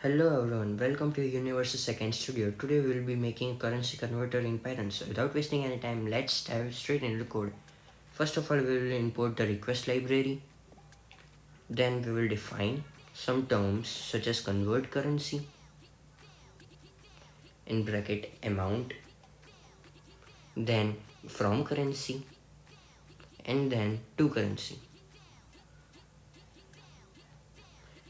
Hello everyone, welcome to Universe's second studio. Today we will be making a currency converter in Python. So without wasting any time, let's dive straight into the code. First of all, we will import the request library. Then we will define some terms such as convert currency, in bracket amount, then from currency, and then to currency.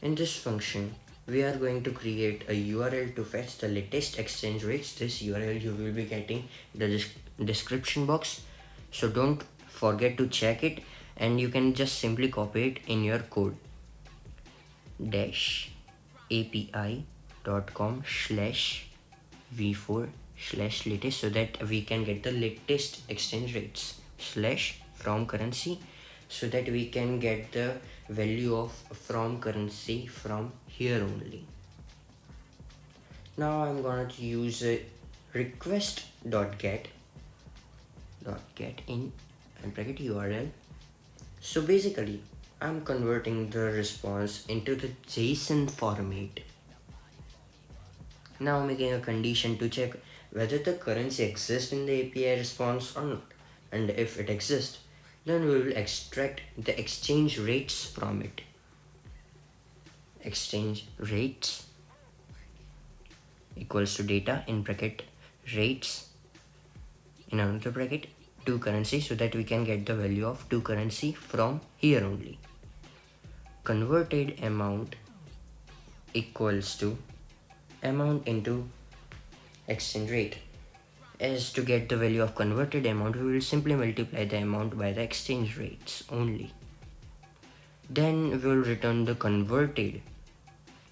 In this function, we are going to create a URL to fetch the latest exchange rates. This URL you will be getting in the description box, so don't forget to check it, and you can just simply copy it in your code. dash api.com slash v4 slash latest, so that we can get the latest exchange rates, slash from currency, so that we can get the value of from currency from here only. Now I'm gonna use a request.get in bracket URL. So basically I'm converting the response into the JSON format. Now making a condition to check whether the currency exists in the API response or not, and if it exists, then we will extract the exchange rates from it. Exchange rates equals to data in bracket rates in another bracket to currency, so that we can get the value of to currency from here only. Converted amount equals to amount into exchange rate. As to get the value of converted amount, we will simply multiply the amount by the exchange rates only. Then we will return the converted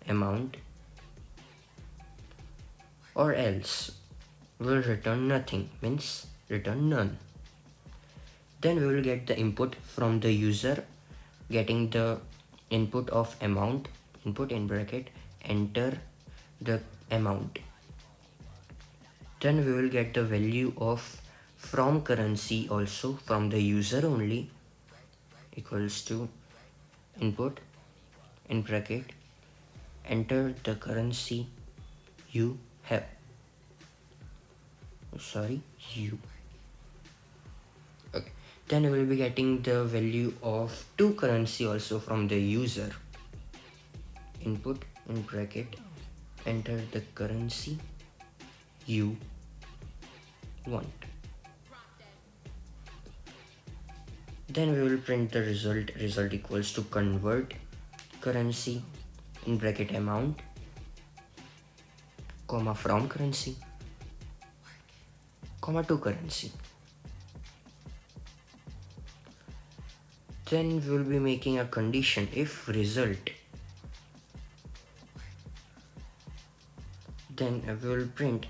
amount, or else we will return nothing, means return none. Then we will get the input from the user, getting the input of amount, input in bracket, enter the amount. Then we will get the value of from currency also from the user only, equals to input in bracket, enter the currency you have, you. Okay. Then we will be getting the value of to currency also from the user, input in bracket, enter the currency you want. Then we will print the result equals to convert currency in bracket amount, comma from currency, comma to currency. Then we will be making a condition if result, then we will print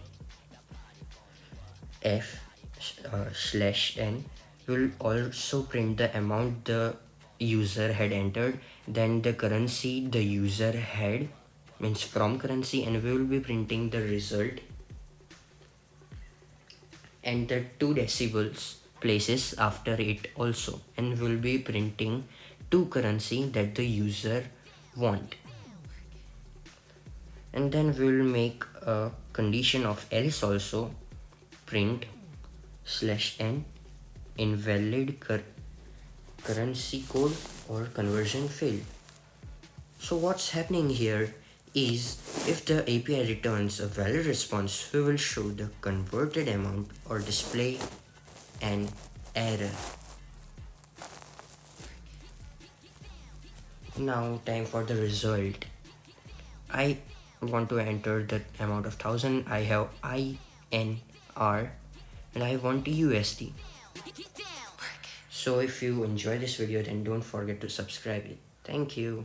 f slash n. We will also print the amount the user had entered, then the currency the user had, means from currency, and we will be printing the result and the 2 decibels places after it also, and we will be printing to currency that the user want. And then we will make a condition of else also, print slash n invalid currency code or conversion failed. So what's happening here is, if the API returns a valid response, we will show the converted amount or display an error. Now time for the result. I want to enter the amount of 1000. I have INR and I want USD. So if you enjoy this video, then don't forget to subscribe it. Thank you.